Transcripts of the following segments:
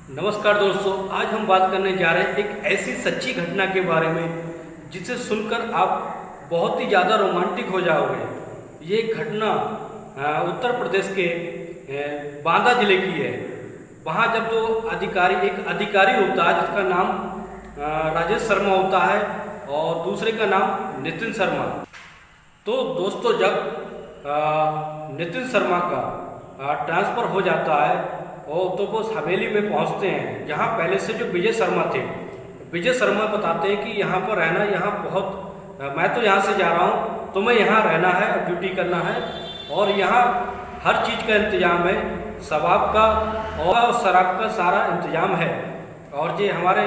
नमस्कार दोस्तों, आज हम बात करने जा रहे हैं एक ऐसी सच्ची घटना के बारे में जिसे सुनकर आप बहुत ही ज़्यादा रोमांटिक हो जाओगे। ये घटना उत्तर प्रदेश के बांदा जिले की है। वहाँ जब एक अधिकारी होता है जिसका नाम राजेश शर्मा होता है और दूसरे का नाम नितिन शर्मा। तो दोस्तों, जब नितिन शर्मा का ट्रांसफ़र हो जाता है और तो वो उस हवेली में पहुंचते हैं जहां पहले से जो विजय शर्मा थे। विजय शर्मा बताते हैं कि यहाँ पर रहना, यहाँ बहुत मैं तो यहाँ से जा रहा हूँ, तुम्हें यहाँ रहना है और ड्यूटी करना है और यहाँ हर चीज़ का इंतज़ाम है, शराब का और शराब का सारा इंतज़ाम है। और ये हमारे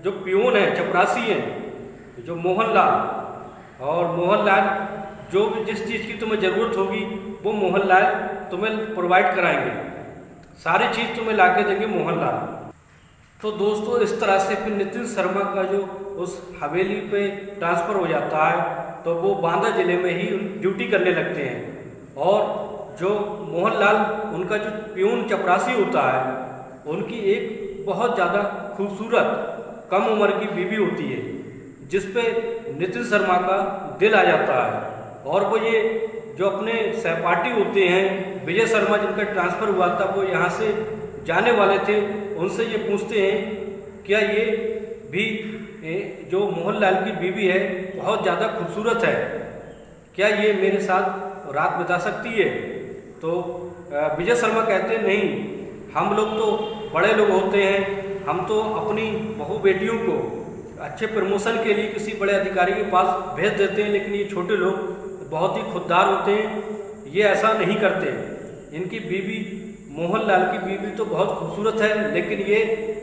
जो पियून हैं, चपरासी हैं, जो मोहनलाल जो भी जिस चीज़ की तुम्हें ज़रूरत होगी वो मोहनलाल तुम्हें प्रोवाइड कराएंगे, सारी चीज़ तुम्हें ला के देंगे मोहनलाल। तो दोस्तों, इस तरह से फिर नितिन शर्मा का जो उस हवेली पे ट्रांसफ़र हो जाता है तो वो बांदा ज़िले में ही ड्यूटी करने लगते हैं। और जो मोहनलाल, उनका जो पियून चपरासी होता है, उनकी एक बहुत ज़्यादा खूबसूरत कम उम्र की बीवी होती है जिस पे नितिन शर्मा का दिल आ जाता है। और वो ये जो अपने सहपाठी होते हैं, विजय शर्मा जिनका ट्रांसफ़र हुआ था, वो यहाँ से जाने वाले थे, उनसे ये पूछते हैं क्या ये भी जो मोहनलाल की बीवी है बहुत ज़्यादा खूबसूरत है, क्या ये मेरे साथ रात बिता सकती है? तो विजय शर्मा कहते हैं नहीं, हम लोग तो बड़े लोग होते हैं, हम तो अपनी बहू बेटियों को अच्छे प्रमोशन के लिए किसी बड़े अधिकारी के पास भेज देते हैं, लेकिन ये छोटे लोग बहुत ही खुददार होते हैं, ये ऐसा नहीं करते। इनकी बीवी, मोहनलाल की बीवी तो बहुत खूबसूरत है, लेकिन ये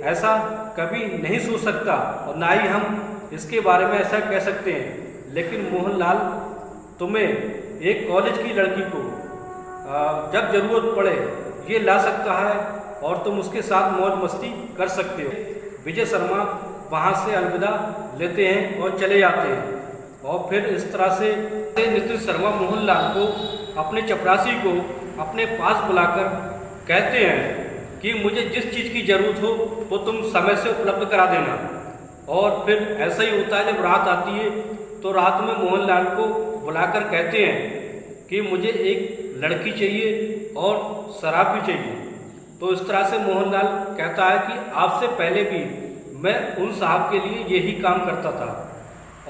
ऐसा कभी नहीं सोच सकता और ना ही हम इसके बारे में ऐसा कह सकते हैं। लेकिन मोहनलाल, तुम्हें एक कॉलेज की लड़की को जब ज़रूरत पड़े ये ला सकता है और तुम उसके साथ मौज मस्ती कर सकते हो। विजय शर्मा वहाँ से अलविदा लेते हैं और चले जाते हैं। और फिर इस तरह से नितिन शर्मा मोहनलाल को, अपने चपरासी को अपने पास बुलाकर कहते हैं कि मुझे जिस चीज़ की ज़रूरत हो वो तुम समय से उपलब्ध करा देना। और फिर ऐसा ही होता है, जब रात आती है तो रात में मोहनलाल को बुलाकर कहते हैं कि मुझे एक लड़की चाहिए और शराब भी चाहिए। तो इस तरह से मोहनलाल कहता है कि आपसे पहले भी मैं उन साहब के लिए यही काम करता था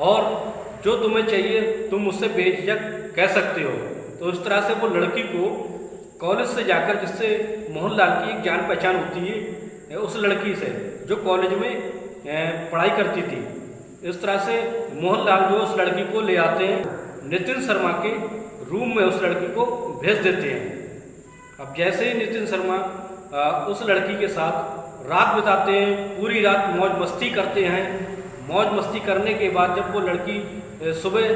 और जो तुम्हें चाहिए तुम मुझसे बेझिझक कह सकते हो। तो इस तरह से वो लड़की को कॉलेज से जाकर, जिससे मोहनलाल की एक जान पहचान होती है उस लड़की से जो कॉलेज में पढ़ाई करती थी, इस तरह से मोहनलाल जो उस लड़की को ले आते हैं, नितिन शर्मा के रूम में उस लड़की को भेज देते हैं। अब जैसे ही नितिन शर्मा उस लड़की के साथ रात बिताते हैं, पूरी रात मौज मस्ती करते हैं। मौज मस्ती करने के बाद जब वो लड़की सुबह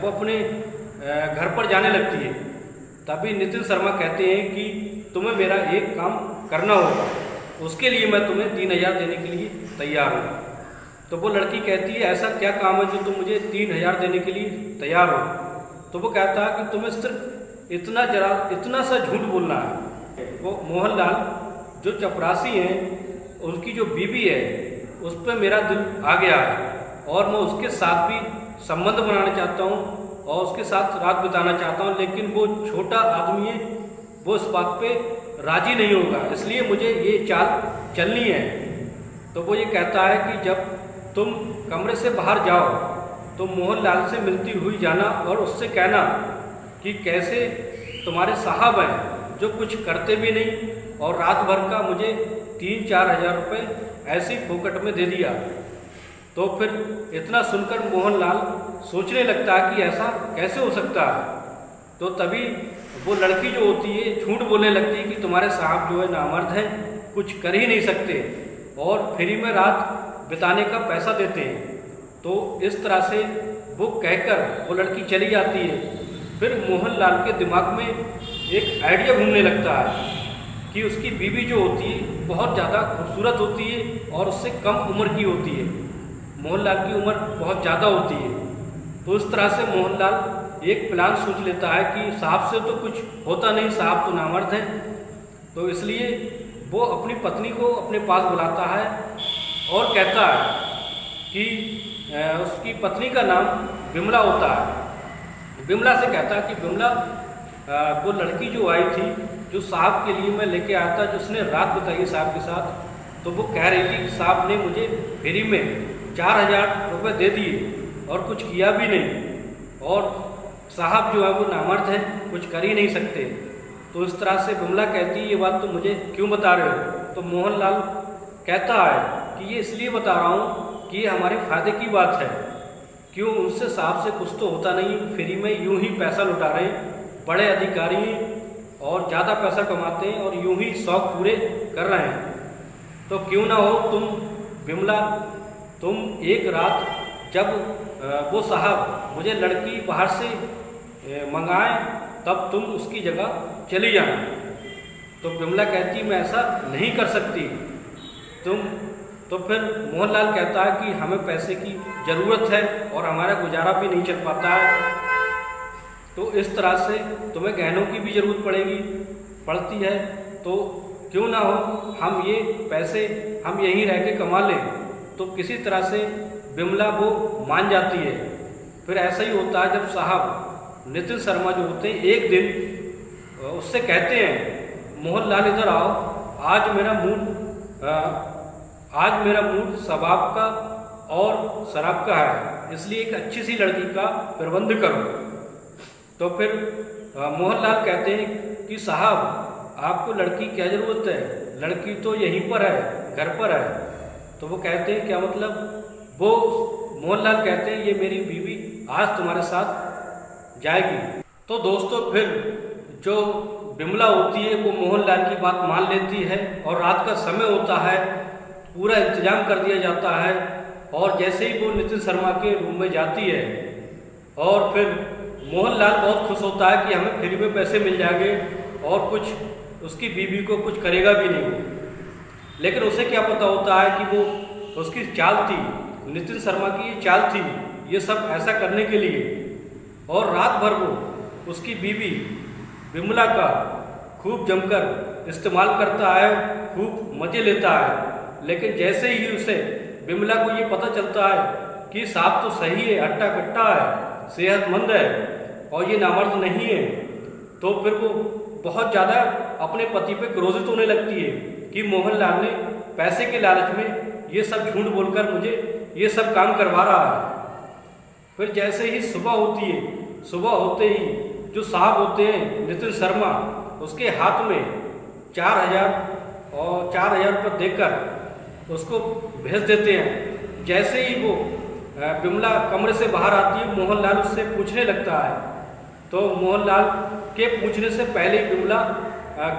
वो अपने घर पर जाने लगती है, तभी नितिन शर्मा कहते हैं कि तुम्हें मेरा एक काम करना होगा, उसके लिए मैं तुम्हें 3000 देने के लिए तैयार हूँ। तो वो लड़की कहती है ऐसा क्या काम है जो तुम मुझे 3000 देने के लिए तैयार हो? तो वो कहता है कि तुम्हें सिर्फ इतना सा झूठ बोलना है। वो मोहनलाल जो चपरासी हैं, उनकी जो बीवी है उस पर मेरा दिल आ गया है और मैं उसके साथ भी संबंध बनाना चाहता हूँ और उसके साथ रात बिताना चाहता हूँ, लेकिन वो छोटा आदमी है, वो इस बात पे राजी नहीं होगा, इसलिए मुझे ये चाल चलनी है। तो वो ये कहता है कि जब तुम कमरे से बाहर जाओ तो मोहनलाल से मिलती हुई जाना और उससे कहना कि कैसे तुम्हारे साहब हैं जो कुछ करते भी नहीं और रात भर का मुझे 3-4 हज़ार रुपये ऐसी फोकट में दे दिया। तो फिर इतना सुनकर मोहनलाल सोचने लगता है कि ऐसा कैसे हो सकता है। तो तभी वो लड़की जो होती है झूठ बोलने लगती है कि तुम्हारे साहब जो है नामर्द हैं, कुछ कर ही नहीं सकते और फ्री में रात बिताने का पैसा देते हैं। तो इस तरह से वो कहकर वो लड़की चली जाती है। फिर मोहनलाल के दिमाग में एक आइडिया घूमने लगता है कि उसकी बीवी जो होती है बहुत ज़्यादा खूबसूरत होती है और उससे कम उम्र की होती है, मोहनलाल की उम्र बहुत ज़्यादा होती है। तो इस तरह से मोहनलाल एक प्लान सोच लेता है कि साहब से तो कुछ होता नहीं, साहब तो नामर्द हैं, तो इसलिए वो अपनी पत्नी को अपने पास बुलाता है और कहता है कि उसकी पत्नी का नाम विमला होता है। विमला से कहता है कि विमला, वो लड़की जो आई थी, जो साहब के लिए मैं लेके आया था, जिसने रात बिताई साहब के साथ, तो वो कह रही थी कि साहब ने मुझे फ्री में 4,000 रुपये दे दिए और कुछ किया भी नहीं, और साहब जो है वो नामर्द है, कुछ कर ही नहीं सकते। तो इस तरह से विमला कहती है ये बात तो मुझे क्यों बता रहे हो? तो मोहनलाल कहता है कि ये इसलिए बता रहा हूँ कि ये हमारे फ़ायदे की बात है। क्यों, उनसे साहब से कुछ तो होता नहीं, फ्री में यूं ही पैसा लुटा रहे हैं, बड़े अधिकारी हैं और ज़्यादा पैसा कमाते हैं और यूं ही शौक पूरे कर रहे हैं। तो क्यों ना हो तुम विमला, तुम एक रात जब वो साहब मुझे लड़की बाहर से मंगाएं तब तुम उसकी जगह चली जाना। तो विमला कहती मैं ऐसा नहीं कर सकती तुम। तो फिर मोहनलाल कहता है कि हमें पैसे की ज़रूरत है और हमारा गुजारा भी नहीं चल पाता है, तो इस तरह से तुम्हें गहनों की भी ज़रूरत पड़ती है, तो क्यों ना हो हम ये पैसे हम यहीं रह के कमा लें। तो किसी तरह से विमला वो मान जाती है। फिर ऐसा ही होता है जब साहब नितिन शर्मा जो होते हैं एक दिन उससे कहते हैं मोहनलाल इधर आओ, आज मेरा मूड शबाब का और शराब का है, इसलिए एक अच्छी सी लड़की का प्रबंध करो। तो फिर मोहनलाल कहते हैं कि साहब आपको लड़की क्या ज़रूरत है, लड़की तो यहीं पर है, घर पर है। तो वो कहते हैं क्या मतलब? वो मोहनलाल कहते हैं ये मेरी बीवी आज तुम्हारे साथ जाएगी। तो दोस्तों फिर जो विमला होती है वो मोहनलाल की बात मान लेती है और रात का समय होता है, पूरा इंतजाम कर दिया जाता है। और जैसे ही वो नितिन शर्मा के रूम में जाती है और फिर मोहनलाल बहुत खुश होता है कि हमें फ्री में पैसे मिल जाएंगे और कुछ उसकी बीवी को कुछ करेगा भी नहीं। लेकिन उसे क्या पता होता है कि वो उसकी चाल थी, नितिन शर्मा की ये चाल थी, ये सब ऐसा करने के लिए। और रात भर वो उसकी बीवी विमला का खूब जमकर इस्तेमाल करता है, खूब मज़े लेता है। लेकिन जैसे ही उसे विमला को ये पता चलता है कि साहब तो सही है, हट्टा कट्टा है, सेहतमंद है और ये नामर्द नहीं है, तो फिर वो बहुत ज़्यादा अपने पति पे क्रोधित होने लगती है कि मोहनलाल ने पैसे के लालच में ये सब झूठ बोलकर मुझे ये सब काम करवा रहा है। फिर जैसे ही सुबह होती है, सुबह होते ही जो साहब होते हैं नितिन शर्मा, उसके हाथ में 4,000 रुपये देकर उसको भेज देते हैं। जैसे ही वो विमला कमरे से बाहर आती है, मोहनलाल उससे पूछने लगता है। तो मोहनलाल के पूछने से पहले ही विमला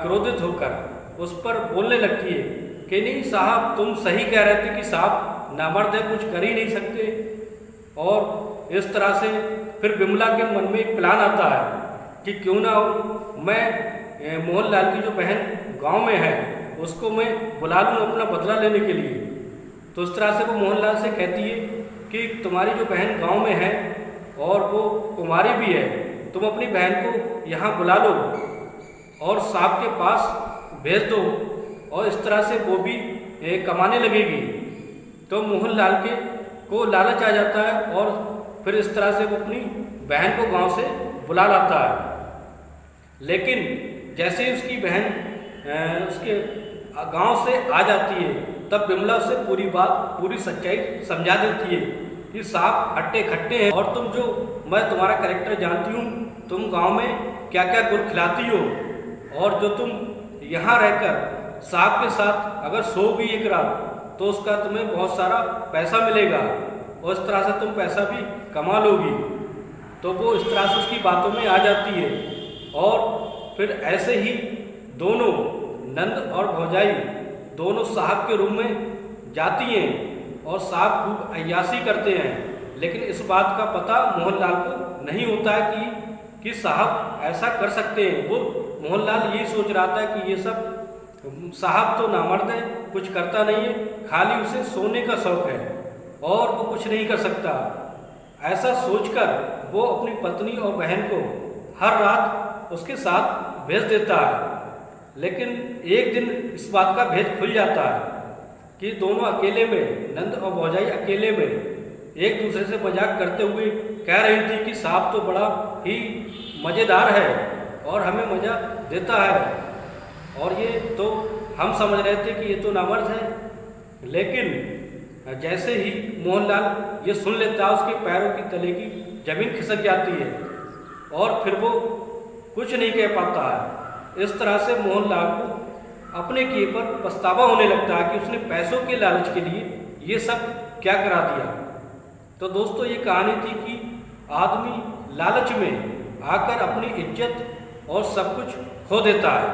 क्रोधित होकर उस पर बोलने लगती है कि नहीं साहब, तुम सही कह रहे थे कि साहब नामर्द है, कुछ कर ही नहीं सकते। और इस तरह से फिर विमला के मन में एक प्लान आता है कि क्यों ना हो मैं मोहनलाल की जो बहन गांव में है उसको मैं बुला लूँ अपना बदला लेने के लिए। तो इस तरह से वो मोहनलाल से कहती है कि तुम्हारी जो बहन गांव में है और वो कुमारी भी है, तुम अपनी बहन को यहाँ बुला लो और साहब के पास भेज दो, और इस तरह से वो भी कमाने लगेगी। तो मोहनलाल को लालच आ जाता है और फिर इस तरह से वो अपनी बहन को गांव से बुला लाता है। लेकिन जैसे ही उसकी बहन उसके गांव से आ जाती है, तब विमला उसे पूरी बात, पूरी सच्चाई समझा देती है कि साहब हट्टे खट्टे हैं और तुम जो, मैं तुम्हारा कैरेक्टर जानती हूँ, तुम गांव में क्या क्या गुल खिलाती हो, और जो तुम यहाँ रहकर साहब के साथ अगर सो भी एक रात तो उसका तुम्हें बहुत सारा पैसा मिलेगा और इस तरह से तुम पैसा भी कमा लोगी। तो वो इस तरह से उसकी बातों में आ जाती है। और फिर ऐसे ही दोनों नंद और भौजाई दोनों साहब के रूम में जाती हैं और साहब खूब अय्याशी करते हैं। लेकिन इस बात का पता मोहनलाल को नहीं होता है कि साहब ऐसा कर सकते हैं। वो मोहनलाल यही सोच रहा था कि ये सब साहब तो नामर्द है, कुछ करता नहीं है, खाली उसे सोने का शौक है और वो कुछ नहीं कर सकता। ऐसा सोचकर वो अपनी पत्नी और बहन को हर रात उसके साथ भेज देता है। लेकिन एक दिन इस बात का भेद खुल जाता है कि दोनों अकेले में, नंद और भौजाई अकेले में एक दूसरे से मजाक करते हुए कह रही थी कि सांप तो बड़ा ही मज़ेदार है और हमें मज़ा देता है, और ये तो हम समझ रहे थे कि ये तो नामर्द है। लेकिन जैसे ही मोहनलाल ये सुन लेता है, उसके पैरों की तले की जमीन खिसक जाती है और फिर वो कुछ नहीं कह पाता है। इस तरह से मोहनलाल को अपने किए पर पछतावा होने लगता है कि उसने पैसों के लालच के लिए ये सब क्या करा दिया। तो दोस्तों, ये कहानी थी कि आदमी लालच में आकर अपनी इज्जत और सब कुछ खो देता है।